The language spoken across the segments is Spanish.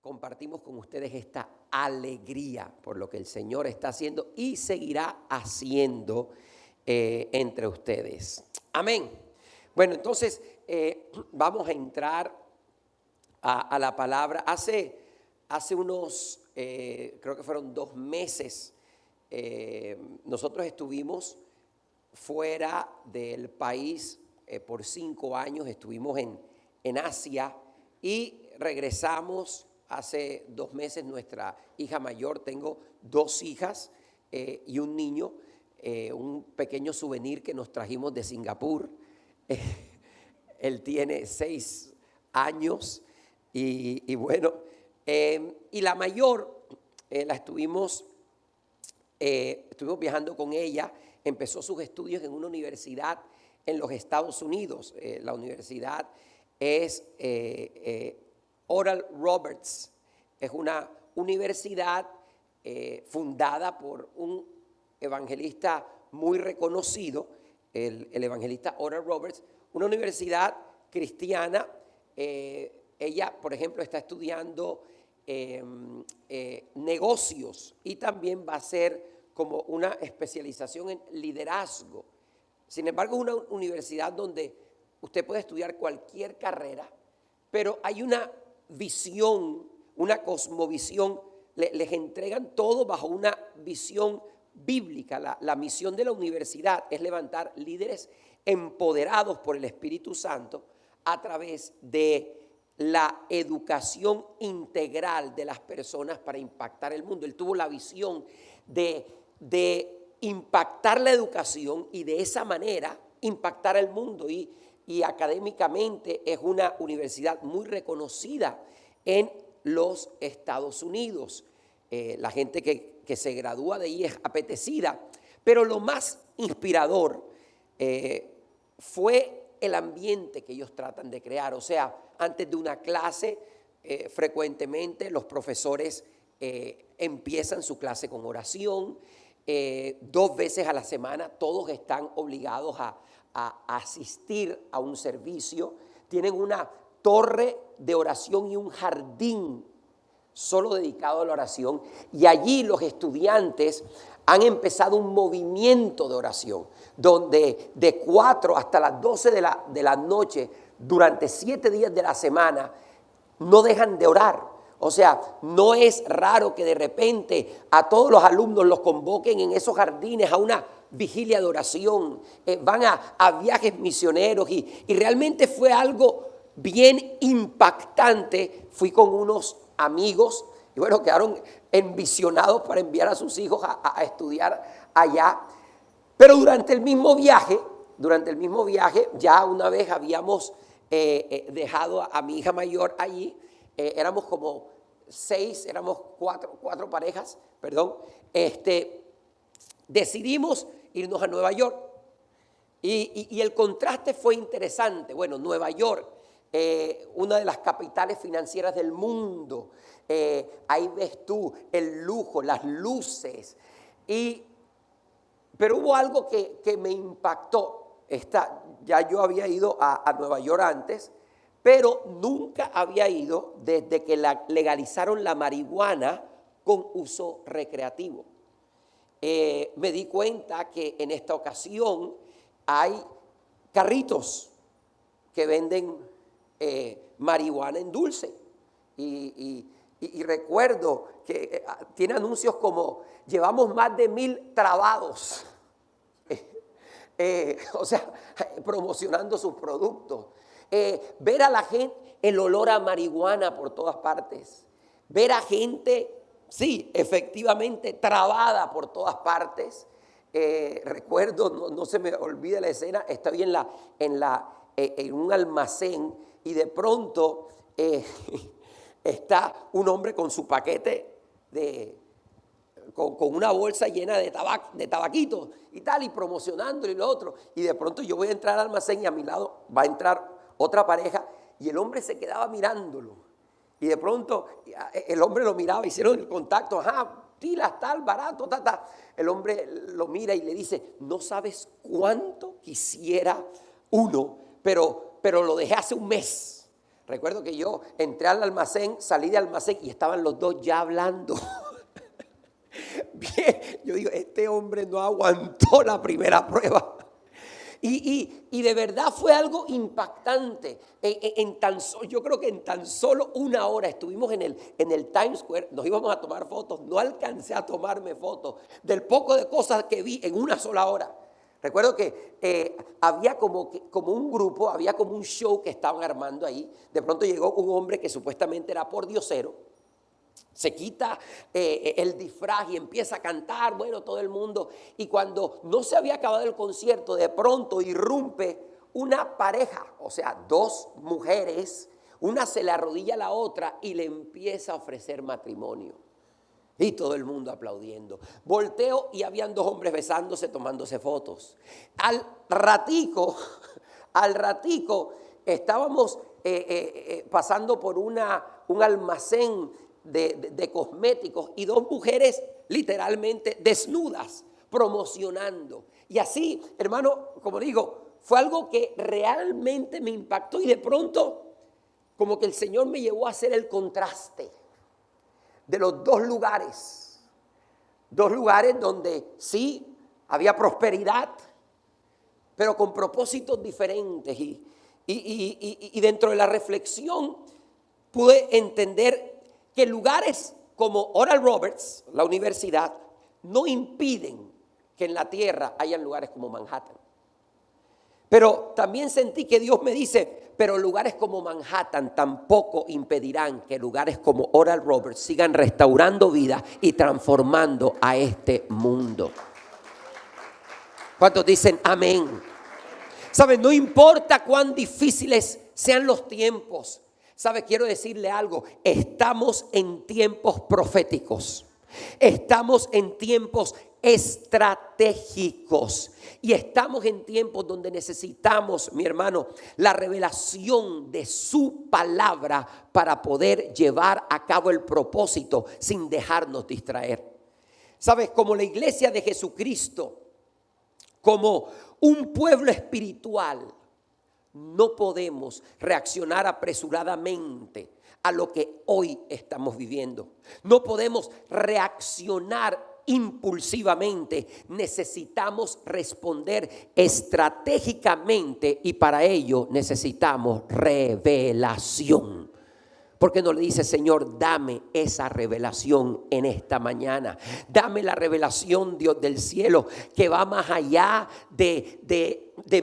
compartimos con ustedes esta alegría por lo que el Señor está haciendo y seguirá haciendo entre ustedes. Amén. Bueno, entonces vamos a entrar a la palabra. Hace unos, creo que fueron 2 meses, nosotros estuvimos fuera del país por 5 años, estuvimos en Asia y regresamos hace 2 meses. Nuestra hija mayor, tengo 2 hijas y un niño, un pequeño souvenir que nos trajimos de Singapur. Él tiene 6 años y bueno, y la mayor la estuvimos viajando con ella. Empezó sus estudios en una universidad en los Estados Unidos. La universidad es Oral Roberts. Es una universidad fundada por un evangelista muy reconocido, el evangelista Oral Roberts, una universidad cristiana. Ella, por ejemplo, está estudiando negocios y también va a ser como una especialización en liderazgo. Sin embargo, es una universidad donde usted puede estudiar cualquier carrera, pero hay una visión, una cosmovisión. Les entregan todo bajo una visión bíblica. La misión de la universidad es levantar líderes empoderados por el Espíritu Santo a través de la educación integral de las personas para impactar el mundo. Él tuvo la visión de impactar la educación y de esa manera impactar el mundo. Y académicamente es una universidad muy reconocida en los Estados Unidos. La gente que se gradúa de ahí es apetecida. Pero lo más inspirador fue el ambiente que ellos tratan de crear. O sea, antes de una clase, frecuentemente los profesores empiezan su clase con oración. 2 veces a la semana todos están obligados a asistir a un servicio. Tienen una torre de oración y un jardín solo dedicado a la oración. Y allí los estudiantes han empezado un movimiento de oración, donde de 4 hasta las 12 de la noche, durante 7 días de la semana, no dejan de orar. O sea, no es raro que de repente a todos los alumnos los convoquen en esos jardines a una vigilia de oración. Van a viajes misioneros y realmente fue algo bien impactante. Fui con unos amigos y bueno, quedaron envisionados para enviar a sus hijos a estudiar allá. Pero durante el mismo viaje, ya una vez habíamos dejado a mi hija mayor allí. Éramos como 6, éramos 4 parejas, perdón. Decidimos irnos a Nueva York y el contraste fue interesante. Bueno, Nueva York, una de las capitales financieras del mundo. Ahí ves tú el lujo, las luces. Pero hubo algo que me impactó. Ya yo había ido a Nueva York antes, pero nunca había ido desde que legalizaron la marihuana con uso recreativo. Me di cuenta que en esta ocasión hay carritos que venden marihuana en dulce. Y recuerdo que tiene anuncios como: llevamos más de 1000 trabados. O sea, promocionando sus productos. Ver a la gente, el olor a marihuana por todas partes. Ver a gente, sí, efectivamente, trabada por todas partes. Recuerdo, no se me olvida la escena, estoy en un almacén y de pronto está un hombre con su paquete con una bolsa llena de tabaquitos y tal, y promocionándolo y lo otro. Y de pronto yo voy a entrar al almacén y a mi lado va a entrar otra pareja y el hombre se quedaba mirándolo. Y de pronto el hombre lo miraba, hicieron el contacto, pilas, tal, barato, tal. El hombre lo mira y le dice: no sabes cuánto quisiera uno, pero lo dejé hace un mes. Recuerdo que yo entré al almacén, salí del almacén y estaban los dos ya hablando. Bien, yo digo, este hombre no aguantó la primera prueba. Y de verdad fue algo impactante. Yo creo que en tan solo una hora estuvimos en el Times Square, nos íbamos a tomar fotos, no alcancé a tomarme fotos del poco de cosas que vi en una sola hora. Recuerdo que había como un grupo, había como un show que estaban armando ahí. De pronto llegó un hombre que supuestamente era pordiosero. Se quita el disfraz y empieza a cantar, bueno, todo el mundo. Y cuando no se había acabado el concierto, de pronto irrumpe una pareja, o sea, dos mujeres. Una se le arrodilla a la otra y le empieza a ofrecer matrimonio. Y todo el mundo aplaudiendo. Volteo y habían dos hombres besándose, tomándose fotos. Al ratico estábamos pasando por un almacén de cosméticos y dos mujeres literalmente desnudas promocionando. Y así, hermano, como digo, fue algo que realmente me impactó y de pronto como que el Señor me llevó a hacer el contraste de los dos lugares donde sí había prosperidad, pero con propósitos diferentes. Y dentro de la reflexión pude entender que lugares como Oral Roberts, la universidad, no impiden que en la tierra hayan lugares como Manhattan. Pero también sentí que Dios me dice, pero lugares como Manhattan tampoco impedirán que lugares como Oral Roberts sigan restaurando vidas y transformando a este mundo. ¿Cuántos dicen amén? ¿Saben? No importa cuán difíciles sean los tiempos. ¿Sabe? Quiero decirle algo, estamos en tiempos proféticos, estamos en tiempos estratégicos y estamos en tiempos donde necesitamos, mi hermano, la revelación de su palabra para poder llevar a cabo el propósito sin dejarnos distraer. ¿Sabes? Como la iglesia de Jesucristo, como un pueblo espiritual, no podemos reaccionar apresuradamente a lo que hoy estamos viviendo. No podemos reaccionar impulsivamente. Necesitamos responder estratégicamente y para ello necesitamos revelación. ¿Por qué no le dice, Señor, dame esa revelación en esta mañana? Dame la revelación, Dios del cielo, que va más allá de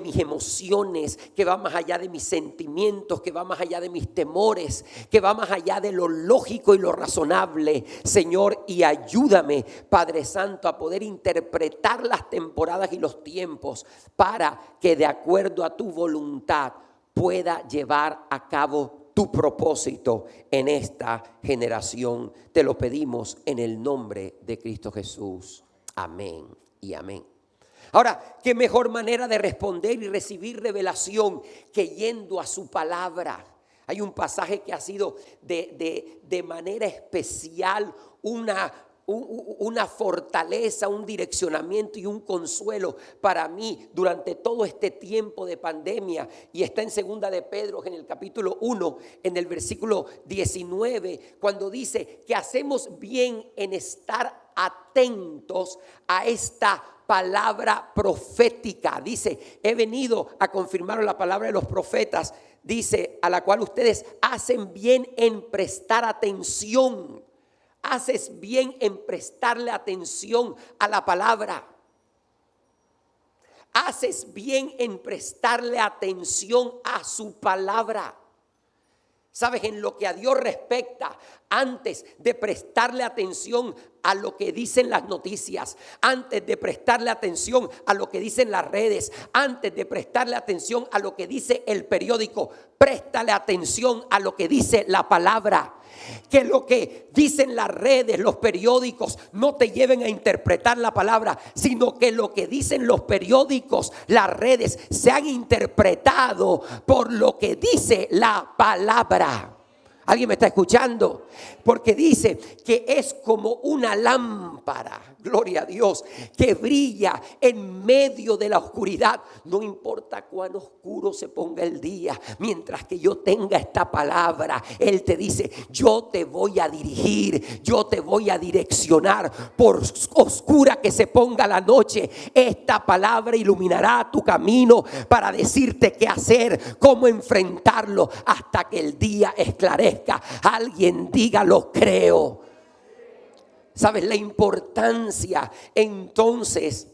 mis emociones, que va más allá de mis sentimientos, que va más allá de mis temores, que va más allá de lo lógico y lo razonable, Señor, y ayúdame, Padre Santo, a poder interpretar las temporadas y los tiempos para que de acuerdo a tu voluntad pueda llevar a cabo tu propósito en esta generación. Te lo pedimos en el nombre de Cristo Jesús. Amén y amén. Ahora, ¿qué mejor manera de responder y recibir revelación que yendo a su palabra? Hay un pasaje que ha sido de manera especial una fortaleza, un direccionamiento y un consuelo para mí durante todo este tiempo de pandemia, y está en segunda de Pedro, en el capítulo 1, en el versículo 19, cuando dice que hacemos bien en estar atentos a esta palabra profética. Dice, he venido a confirmar la palabra de los profetas, dice, a la cual ustedes hacen bien en prestar atención. Haces bien en prestarle atención a la palabra. Haces bien en prestarle atención a su palabra. ¿Sabes? En lo que a Dios respecta, antes de prestarle atención a lo que dicen las noticias, antes de prestarle atención a lo que dicen las redes, antes de prestarle atención a lo que dice el periódico, préstale atención a lo que dice la palabra. Que lo que dicen las redes, los periódicos, no te lleven a interpretar la palabra, sino que lo que dicen los periódicos, las redes, se han interpretado por lo que dice la palabra. ¿Alguien me está escuchando? Porque dice que es como una lámpara, gloria a Dios, que brilla en medio de la oscuridad. No importa cuán oscuro se ponga el día, mientras que yo tenga esta palabra, Él te dice, yo te voy a dirigir, yo te voy a direccionar. Por oscura que se ponga la noche, esta palabra iluminará tu camino para decirte qué hacer, cómo enfrentarlo hasta que el día esclarezca. Alguien diga, lo creo. ¿Sabes la importancia entonces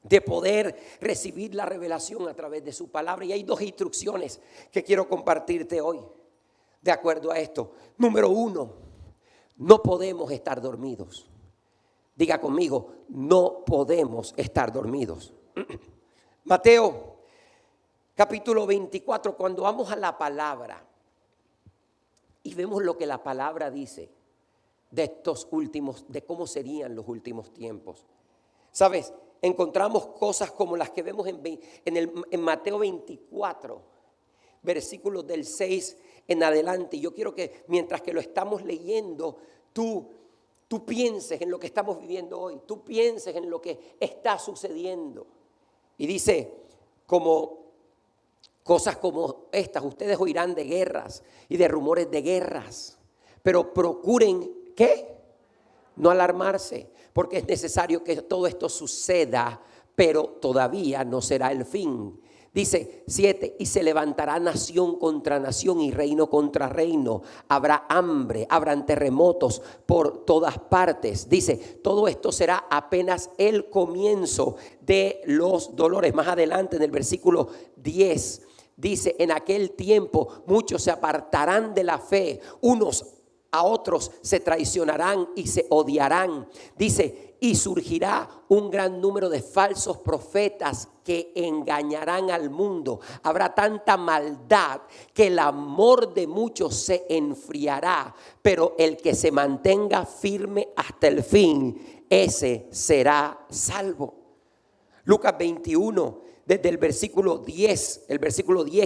de poder recibir la revelación a través de su palabra? Y hay dos instrucciones que quiero compartirte hoy de acuerdo a esto. Número uno, no podemos estar dormidos. Diga conmigo, no podemos estar dormidos. Mateo capítulo 24, cuando vamos a la palabra y vemos lo que la palabra dice de estos últimos, de cómo serían los últimos tiempos. ¿Sabes? Encontramos cosas como las que vemos en Mateo 24, versículos del 6 en adelante. Y yo quiero que mientras que lo estamos leyendo, tú pienses en lo que estamos viviendo hoy. Tú pienses en lo que está sucediendo. Y dice, cosas como estas, ustedes oirán de guerras y de rumores de guerras, pero procuren, ¿qué? No alarmarse, porque es necesario que todo esto suceda, pero todavía no será el fin. Dice 7, y se levantará nación contra nación y reino contra reino. Habrá hambre, habrán terremotos por todas partes. Dice, todo esto será apenas el comienzo de los dolores. Más adelante en el versículo 10 dice, en aquel tiempo muchos se apartarán de la fe, unos a otros se traicionarán y se odiarán. Dice, y surgirá un gran número de falsos profetas que engañarán al mundo. Habrá tanta maldad que el amor de muchos se enfriará, pero el que se mantenga firme hasta el fin, ese será salvo. Lucas 21, desde el versículo 10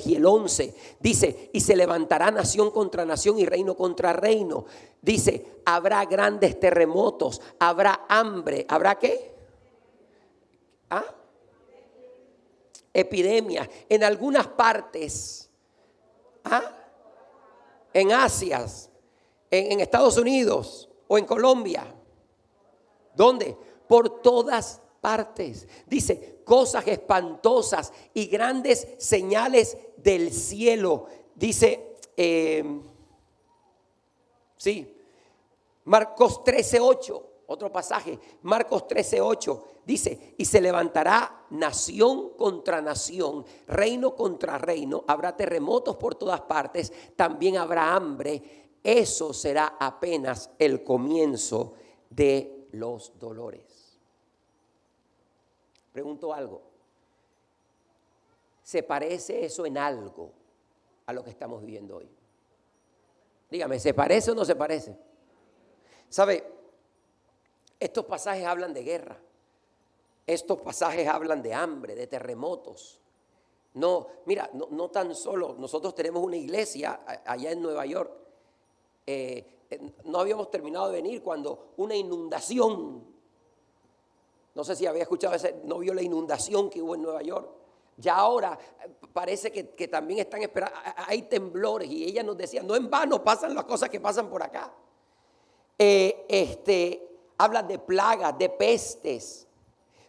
y el 11, dice, y se levantará nación contra nación y reino contra reino. Dice, habrá grandes terremotos, habrá hambre, ¿habrá qué? Epidemias. En algunas partes, en Asia, en Estados Unidos o en Colombia. ¿Dónde? Por todas partes. Dice, cosas espantosas y grandes señales del cielo. Dice, Marcos 13:8, otro pasaje, Marcos 13:8, dice, y se levantará nación contra nación, reino contra reino, habrá terremotos por todas partes, también habrá hambre. Eso será apenas el comienzo de los dolores. Pregunto algo, ¿se parece eso en algo a lo que estamos viviendo hoy? Dígame, ¿se parece o no se parece? ¿Sabe? Estos pasajes hablan de guerra, estos pasajes hablan de hambre, de terremotos. No, mira, no tan solo, nosotros tenemos una iglesia allá en Nueva York, no habíamos terminado de venir cuando una inundación. No sé si había escuchado no vio la inundación que hubo en Nueva York. Ya ahora parece que también están esperando, hay temblores y ella nos decía, no en vano pasan las cosas que pasan por acá. Habla de plagas, de pestes,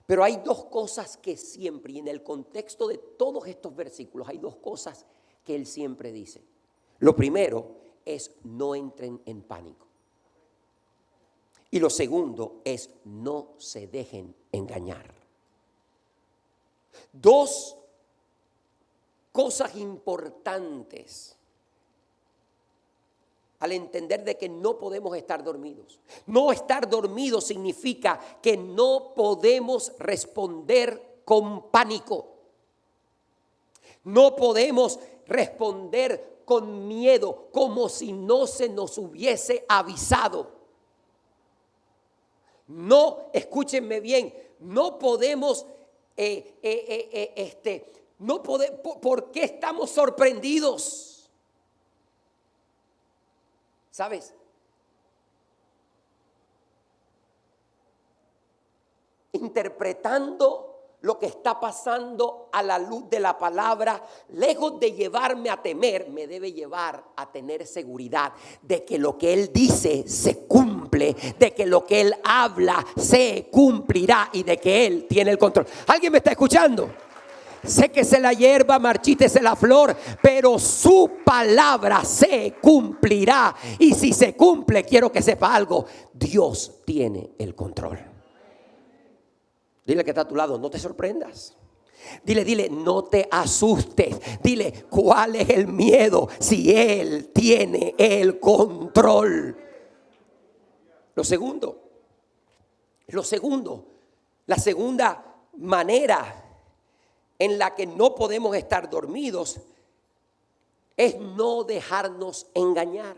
pero hay dos cosas que siempre, y en el contexto de todos estos versículos, hay dos cosas que él siempre dice. Lo primero es no entren en pánico. Y lo segundo es no se dejen engañar. Dos cosas importantes al entender de que no podemos estar dormidos. No estar dormidos significa que no podemos responder con pánico. No podemos responder con miedo, como si no se nos hubiese avisado. No, escúchenme bien, no podemos, ¿por qué estamos sorprendidos? ¿Sabes? Interpretando lo que está pasando a la luz de la palabra, lejos de llevarme a temer, me debe llevar a tener seguridad de que lo que Él dice se cumple, de que lo que Él habla se cumplirá y de que Él tiene el control. ¿Alguien me está escuchando? Séquese la hierba, marchítese la flor, pero su palabra se cumplirá. Y si se cumple, quiero que sepa algo: Dios tiene el control. Dile que está a tu lado, no te sorprendas. Dile, no te asustes. Dile, ¿cuál es el miedo si Él tiene el control? Lo segundo, la segunda manera en la que no podemos estar dormidos es no dejarnos engañar.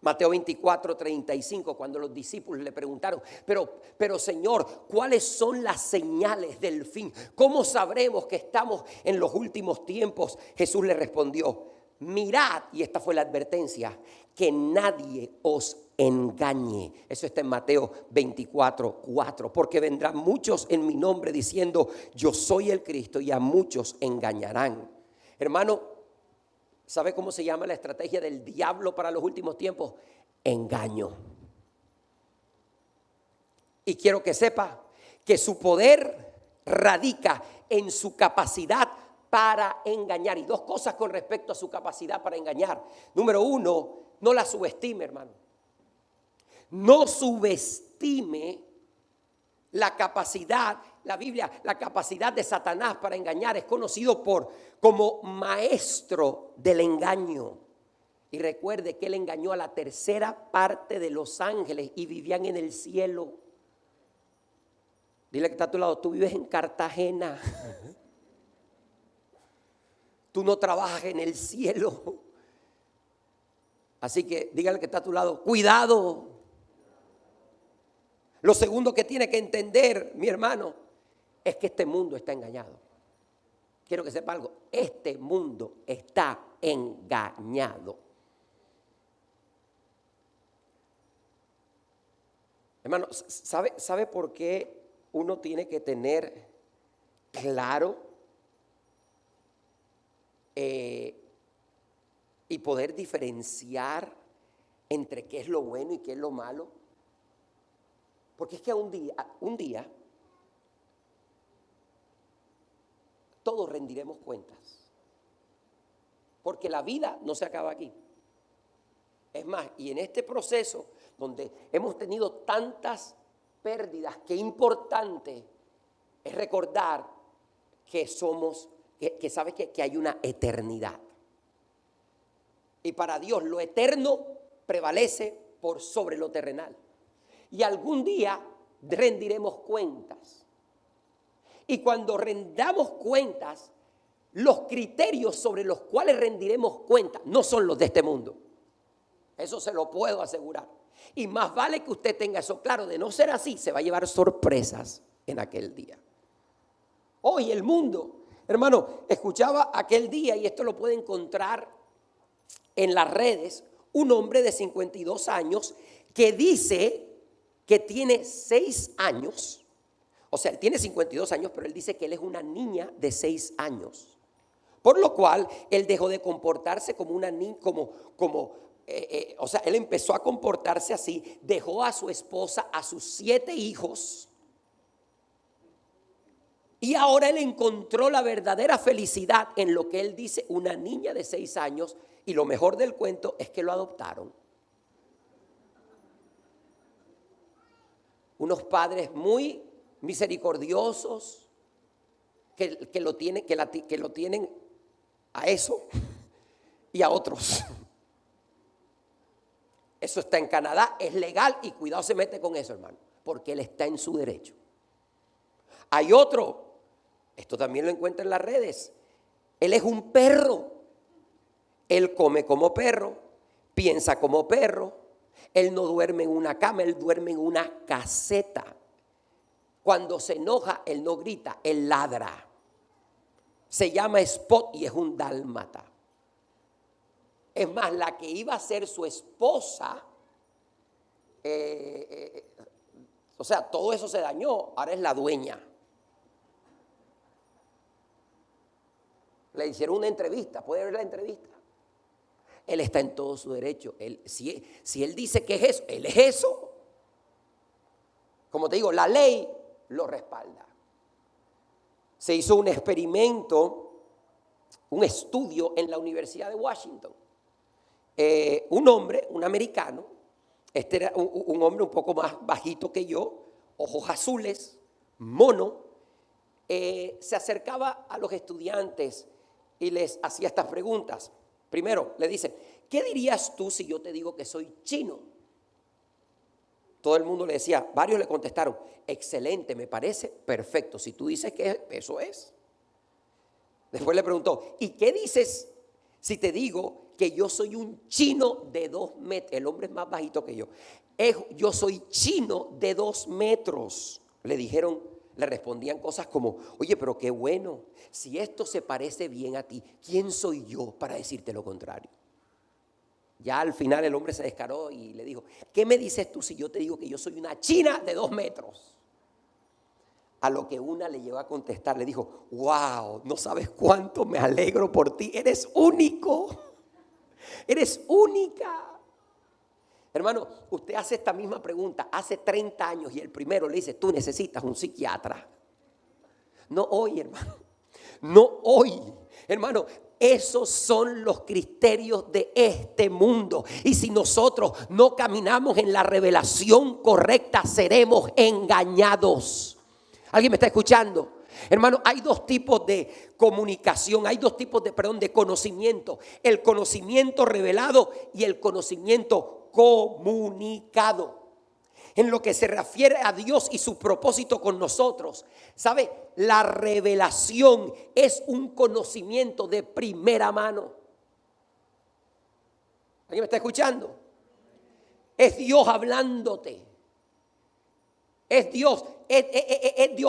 Mateo 24:35, cuando los discípulos le preguntaron, pero Señor, ¿cuáles son las señales del fin? ¿Cómo sabremos que estamos en los últimos tiempos? Jesús le respondió, mirad, y esta fue la advertencia, que nadie os engañe. Eso está en Mateo 24:4, porque vendrán muchos en mi nombre diciendo, yo soy el Cristo, y a muchos engañarán. Hermano, ¿sabe cómo se llama la estrategia del diablo para los últimos tiempos? Engaño. Y quiero que sepa que su poder radica en su capacidad para engañar. Y dos cosas con respecto a su capacidad para engañar. Número uno, no la subestime, hermano. No subestime la capacidad, la Biblia, la capacidad de Satanás para engañar. Es conocido como maestro del engaño. Y recuerde que él engañó a la tercera parte de los ángeles y vivían en el cielo. Dile que está a tu lado, tú vives en Cartagena. Tú no trabajas en el cielo. Así que dígale que está a tu lado, cuidado. Lo segundo que tiene que entender, mi hermano, es que este mundo está engañado. Quiero que sepa algo, este mundo está engañado. Hermano, ¿sabe por qué uno tiene que tener claro y poder diferenciar entre qué es lo bueno y qué es lo malo? Porque es que un día todos rendiremos cuentas. Porque la vida no se acaba aquí. Es más, y en este proceso donde hemos tenido tantas pérdidas, qué importante es recordar que somos, que sabes que hay una eternidad. Y para Dios lo eterno prevalece por sobre lo terrenal. Y algún día rendiremos cuentas. Y cuando rendamos cuentas, los criterios sobre los cuales rendiremos cuentas no son los de este mundo. Eso se lo puedo asegurar. Y más vale que usted tenga eso claro. De no ser así, se va a llevar sorpresas en aquel día. Hoy el mundo, hermano, escuchaba aquel día, y esto lo puede encontrar en las redes, un hombre de 52 años que dice que tiene 6 años, o sea, él tiene 52 años, pero él dice que él es una niña de 6 años. Por lo cual, él dejó de comportarse como una niña, o sea, él empezó a comportarse así, dejó a su esposa, a sus 7 hijos, y ahora él encontró la verdadera felicidad en lo que él dice, una niña de 6 años, y lo mejor del cuento es que lo adoptaron. Unos padres muy misericordiosos que lo tienen a eso y a otros. Eso está en Canadá, es legal, y cuidado se mete con eso, hermano, porque él está en su derecho. Hay otro, esto también lo encuentra en las redes, él es un perro, él come como perro, piensa como perro. Él no duerme en una cama, él duerme en una caseta. Cuando se enoja, él no grita, él ladra. Se llama Spot y es un dálmata. Es más, la que iba a ser su esposa, o sea, todo eso se dañó, ahora es la dueña. Le hicieron una entrevista, puede ver la entrevista. Él está en todo su derecho. Si él dice que es eso, él es eso. Como te digo, la ley lo respalda. Se hizo un experimento, un estudio en la Universidad de Washington. Un hombre, un americano, este era un hombre un poco más bajito que yo, ojos azules, mono, se acercaba a los estudiantes y les hacía estas preguntas. Primero, le dice, ¿qué dirías tú si yo te digo que soy chino? Todo el mundo le decía, varios le contestaron, excelente, me parece perfecto. Si tú dices que eso es. Después le preguntó, ¿y qué dices si te digo que yo soy un chino de 2 metros? El hombre es más bajito que yo. Yo soy chino de 2 metros. Le respondían cosas como, oye, pero qué bueno, si esto se parece bien a ti, ¿quién soy yo para decirte lo contrario? Ya al final el hombre se descaró y le dijo, ¿qué me dices tú si yo te digo que yo soy una china de 2 metros? A lo que una le llegó a contestar, le dijo, wow, no sabes cuánto me alegro por ti, eres único, eres única. Hermano, usted hace esta misma pregunta hace 30 años y el primero le dice, tú necesitas un psiquiatra. No hoy, hermano, no hoy, hermano. Esos son los criterios de este mundo. Y si nosotros no caminamos en la revelación correcta, seremos engañados. ¿Alguien me está escuchando? Hermano, hay 2 tipos de comunicación, hay 2 tipos de conocimiento. El conocimiento revelado y el conocimiento comunicado. En lo que se refiere a Dios y su propósito con nosotros, ¿sabe? La revelación es un conocimiento de primera mano. ¿Alguien me está escuchando? Es Dios hablándote. Es Dios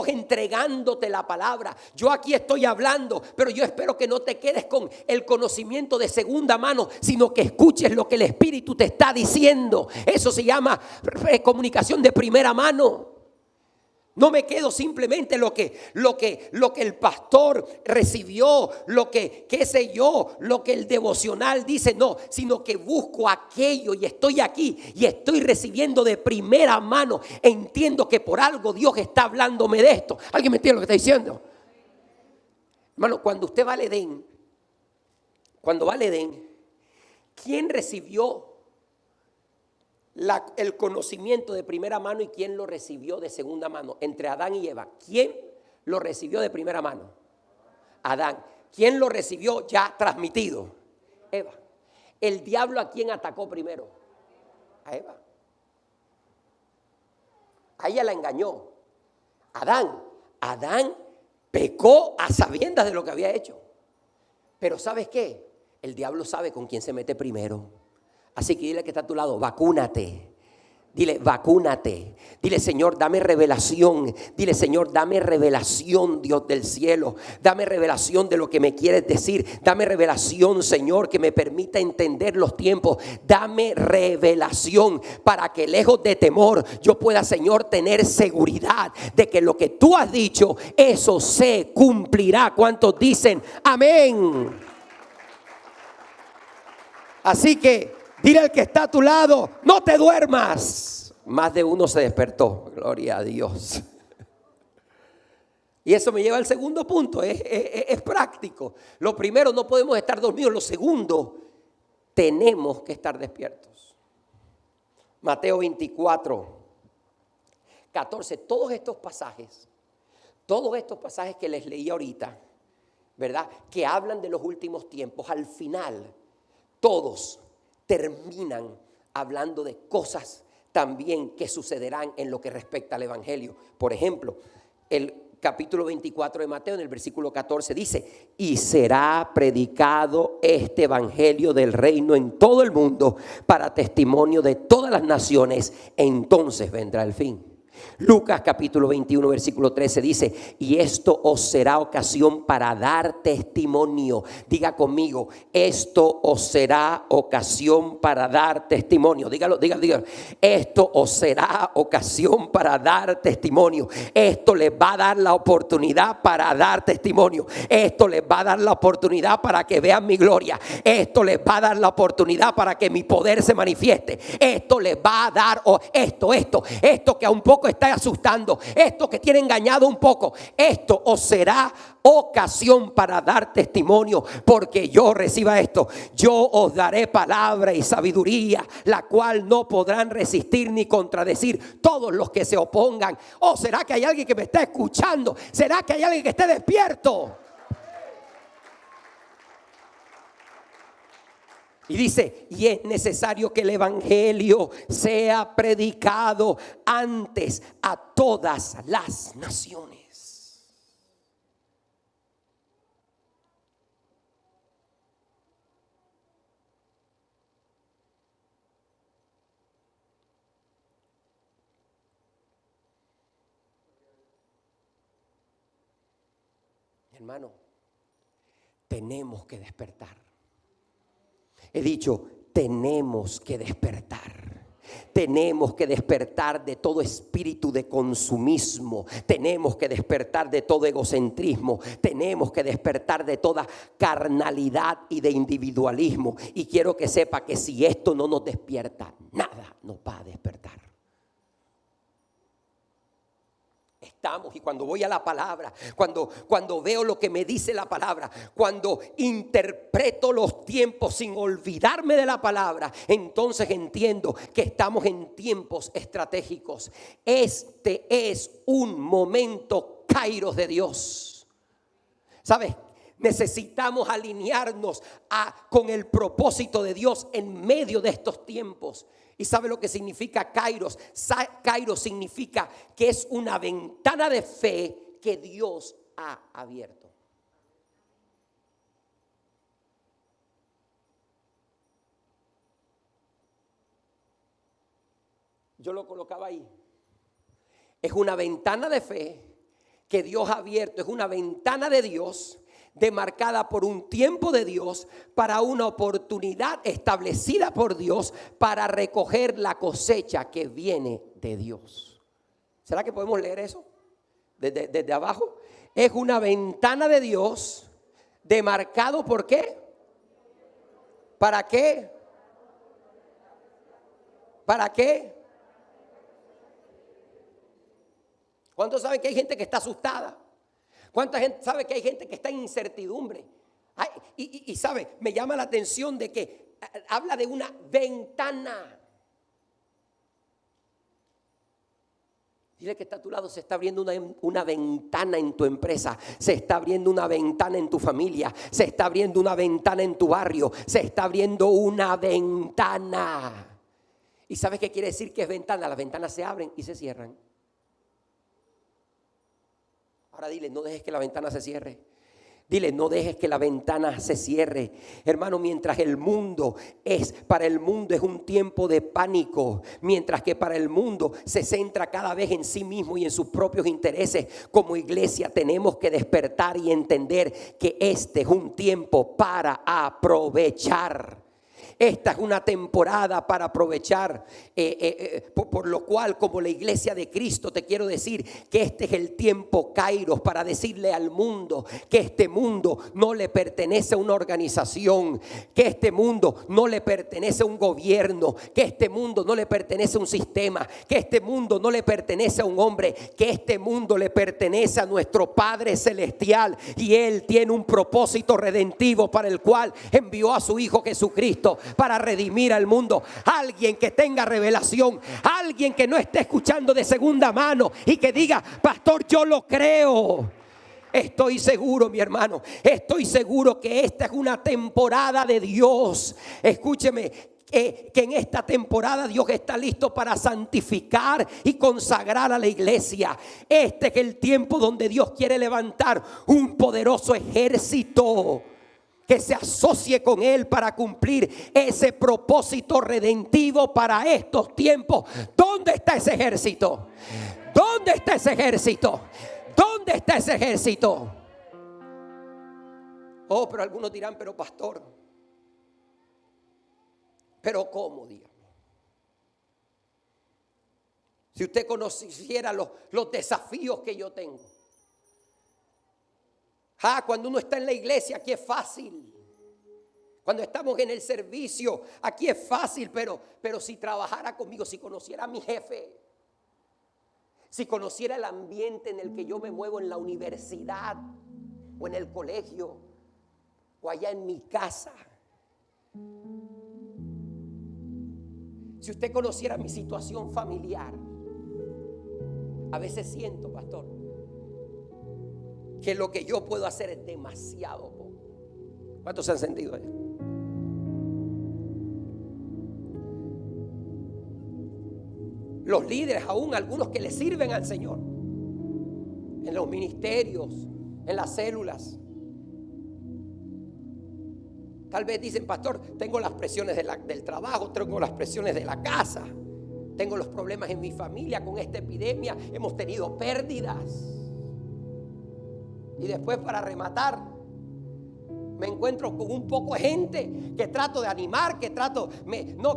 entregándote la palabra. Yo aquí estoy hablando, pero yo espero que no te quedes con el conocimiento de segunda mano, sino que escuches lo que el Espíritu te está diciendo. Eso se llama comunicación de primera mano. No me quedo simplemente lo que el pastor recibió, lo que qué sé yo, lo que el devocional dice, no, sino que busco aquello y estoy aquí y estoy recibiendo de primera mano. Entiendo que por algo Dios está hablándome de esto. ¿Alguien me entiende lo que está diciendo? Hermano, cuando usted va al Edén, ¿quién recibió el conocimiento de primera mano y quién lo recibió de segunda mano? Entre Adán y Eva, ¿quién lo recibió de primera mano? Adán. ¿Quién lo recibió ya transmitido? Eva. ¿El diablo a quién atacó primero? A Eva. A ella la engañó. Adán pecó a sabiendas de lo que había hecho. Pero ¿sabes qué? El diablo sabe con quién se mete primero. Así que dile que está a tu lado, vacúnate. Dile, vacúnate. Dile, Señor, dame revelación. Dile, Señor, dame revelación, Dios del cielo. Dame revelación de lo que me quieres decir. Dame revelación, Señor, que me permita entender los tiempos. Dame revelación para que lejos de temor yo pueda, Señor, tener seguridad de que lo que tú has dicho, eso se cumplirá. ¿Cuántos dicen amén? Así que dile al que está a tu lado, no te duermas. Más de uno se despertó, gloria a Dios. Y eso me lleva al segundo punto, es práctico. Lo primero, no podemos estar dormidos. Lo segundo, tenemos que estar despiertos. Mateo 24, 14, todos estos pasajes que les leí ahorita, ¿verdad? Que hablan de los últimos tiempos, al final, todos terminan hablando de cosas también que sucederán en lo que respecta al evangelio. Por ejemplo, el capítulo 24 de Mateo, en el versículo 14 dice, y será predicado este evangelio del reino en todo el mundo para testimonio de todas las naciones, entonces vendrá el fin. Lucas capítulo 21 versículo 13 dice: y esto os será ocasión para dar testimonio. Diga conmigo: esto os será ocasión para dar testimonio. Dígalo. Esto os será ocasión para dar testimonio. Esto les va a dar la oportunidad para dar testimonio. Esto les va a dar la oportunidad para que vean mi gloria. Esto les va a dar la oportunidad para que mi poder se manifieste. Esto les va a dar esto que a un poco está asustando, esto que tiene engañado un poco. Esto os será ocasión para dar testimonio, porque yo reciba esto. Yo os daré palabra y sabiduría, la cual no podrán resistir ni contradecir todos los que se opongan. ¿O será que hay alguien que me está escuchando? ¿Será que hay alguien que esté despierto? Y dice: y es necesario que el evangelio sea predicado antes a todas las naciones. Hermano, tenemos que despertar. He dicho, tenemos que despertar. Tenemos que despertar de todo espíritu de consumismo. Tenemos que despertar de todo egocentrismo. Tenemos que despertar de toda carnalidad y de individualismo. Y quiero que sepa que si esto no nos despierta, nada nos va a despertar. Y cuando voy a la palabra, cuando veo lo que me dice la palabra, cuando interpreto los tiempos sin olvidarme de la palabra, entonces entiendo que estamos en tiempos estratégicos. Este es un momento kairos de Dios. ¿Sabes? Necesitamos alinearnos con el propósito de Dios en medio de estos tiempos. ¿Y sabe lo que significa kairos? Kairos significa que es una ventana de fe que Dios ha abierto. Yo lo colocaba ahí. Es una ventana de fe que Dios ha abierto. Es una ventana de Dios demarcada por un tiempo de Dios, para una oportunidad establecida por Dios para recoger la cosecha que viene de Dios. ¿Será que podemos leer eso desde abajo? Es una ventana de Dios demarcado ¿por qué? ¿Para qué? ¿Para qué? ¿Cuántos saben que hay gente que está asustada? ¿Cuánta gente sabe que hay gente que está en incertidumbre? Y sabe, me llama la atención de que habla de una ventana. Dile que está a tu lado: se está abriendo una ventana en tu empresa, se está abriendo una ventana en tu familia, se está abriendo una ventana en tu barrio, se está abriendo una ventana. ¿Y sabes qué quiere decir que es ventana? Las ventanas se abren y se cierran. Ahora dile: no dejes que la ventana se cierre. Dile: no dejes que la ventana se cierre. Hermano, mientras para el mundo es un tiempo de pánico, mientras que para el mundo se centra cada vez en sí mismo y en sus propios intereses, como iglesia tenemos que despertar y entender que este es un tiempo para aprovechar. Esta es una temporada para aprovechar, por lo cual, como la iglesia de Cristo, te quiero decir que este es el tiempo kairos para decirle al mundo que este mundo no le pertenece a una organización, que este mundo no le pertenece a un gobierno, que este mundo no le pertenece a un sistema, que este mundo no le pertenece a un hombre, que este mundo le pertenece a nuestro Padre Celestial, y Él tiene un propósito redentivo para el cual envió a su Hijo Jesucristo para redimir al mundo. Alguien que tenga revelación, alguien que no esté escuchando de segunda mano y que diga: pastor, yo lo creo. Estoy seguro, mi hermano, estoy seguro que esta es una temporada de Dios. Escúcheme, que en esta temporada Dios está listo para santificar y consagrar a la iglesia. Este es el tiempo donde Dios quiere levantar un poderoso ejército que se asocie con Él para cumplir ese propósito redentivo para estos tiempos. ¿Dónde está ese ejército? ¿Dónde está ese ejército? ¿Dónde está ese ejército? Oh, pero algunos dirán, pero pastor, ¿pero cómo? Dígame. Si usted conociera los desafíos que yo tengo. Cuando uno está en la iglesia, aquí es fácil. Cuando estamos en el servicio, aquí es fácil, pero si trabajara conmigo, si conociera a mi jefe, si conociera el ambiente en el que yo me muevo en la universidad o en el colegio o allá en mi casa. Si usted conociera mi situación familiar, a veces siento, pastor, que lo que yo puedo hacer es demasiado poco. ¿Cuántos se han sentido eso? Los líderes, aún algunos que le sirven al Señor, en los ministerios, en las células, tal vez dicen, pastor, tengo las presiones del trabajo, tengo las presiones de la casa, tengo los problemas en mi familia con esta epidemia, hemos tenido pérdidas. Y después, para rematar, me encuentro con un poco de gente que trato de animar, que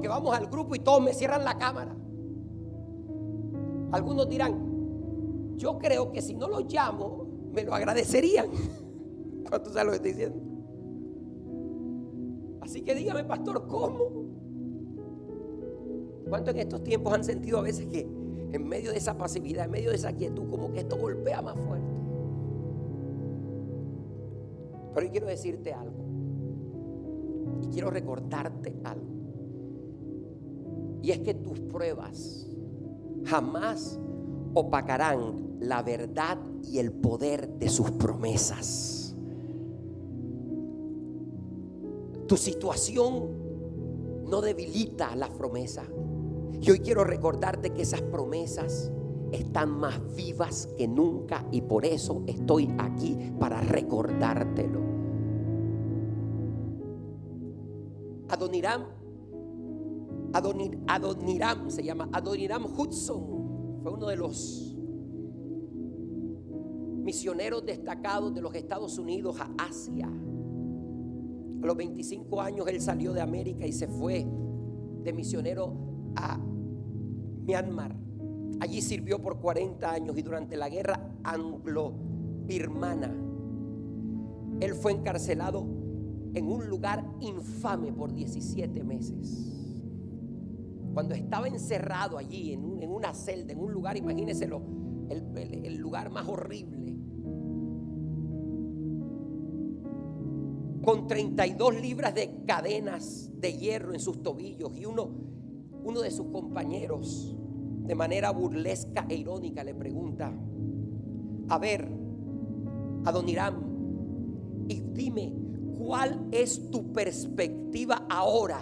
vamos al grupo y todos me cierran la cámara. Algunos dirán, yo creo que si no los llamo, me lo agradecerían. ¿Cuántos saben lo que estoy diciendo? Así que dígame, pastor, ¿cómo? ¿Cuántos en estos tiempos han sentido a veces que en medio de esa pasividad, en medio de esa quietud, como que esto golpea más fuerte? Pero yo quiero decirte algo, y quiero recordarte algo, y es que tus pruebas jamás opacarán la verdad y el poder de sus promesas. Tu situación no debilita la promesa. Y hoy quiero recordarte que esas promesas están más vivas que nunca, y por eso estoy aquí para recordártelo. Adoniram se llama Adoniram Hudson, fue uno de los misioneros destacados de los Estados Unidos a Asia. A los 25 años él salió de América y se fue de misionero a Myanmar. Allí sirvió por 40 años y durante la guerra anglo-birmana él fue encarcelado en un lugar infame por 17 meses. Cuando estaba encerrado allí en una celda, en un lugar, imagínense el lugar más horrible, con 32 libras de cadenas de hierro en sus tobillos, y uno de sus compañeros, de manera burlesca e irónica, le pregunta: a ver, Adoniram, y dime, ¿cuál es tu perspectiva ahora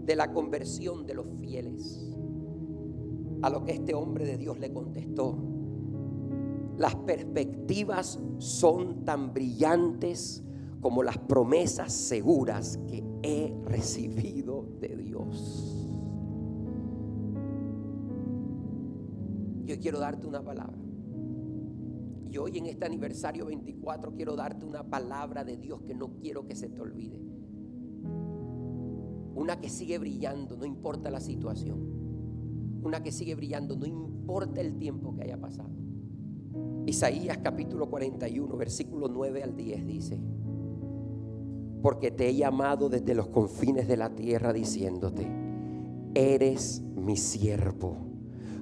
de la conversión de los fieles? A lo que este hombre de Dios le contestó: las perspectivas son tan brillantes como las promesas seguras que he recibido de Dios. Yo quiero darte una palabra. Y hoy en este aniversario 24 quiero darte una palabra de Dios que no quiero que se te olvide. Una que sigue brillando, no importa la situación. Una que sigue brillando, no importa el tiempo que haya pasado. Isaías capítulo 41, versículo 9 al 10 dice: porque te he llamado desde los confines de la tierra, diciéndote: eres mi siervo,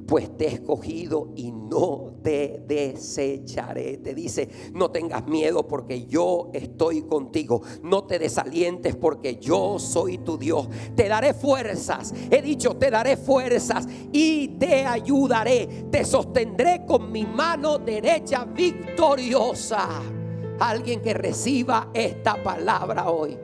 pues te he escogido y no te desecharé. Te dice: no tengas miedo porque yo estoy contigo. No te desalientes porque yo soy tu Dios. Te daré fuerzas. He dicho, te daré fuerzas y te ayudaré. Te sostendré con mi mano derecha victoriosa. Alguien que reciba esta palabra hoy.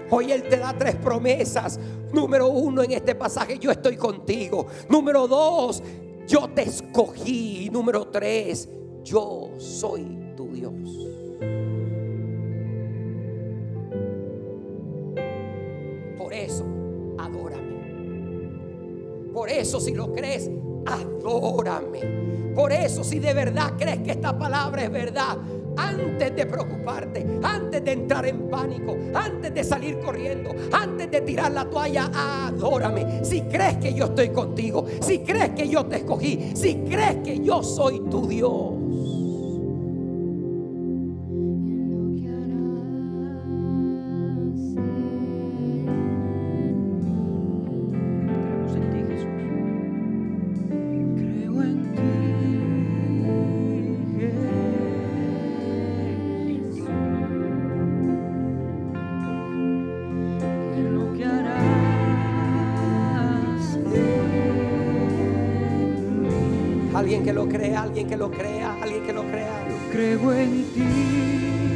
Hoy Él te da 3 promesas. Número 1, en este pasaje: yo estoy contigo. Número 2, yo te escogí. Número 3, yo soy tu Dios. Por eso, adórame. Por eso, si lo crees, adórame. Por eso, si de verdad crees que esta palabra es verdad, antes de preocuparte, antes de entrar en pánico, antes de salir corriendo, antes de tirar la toalla, adórame. Si crees que yo estoy contigo, si crees que yo te escogí, si crees que yo soy tu Dios. Alguien que lo crea, alguien que lo crea, alguien que lo crea. Yo creo en ti.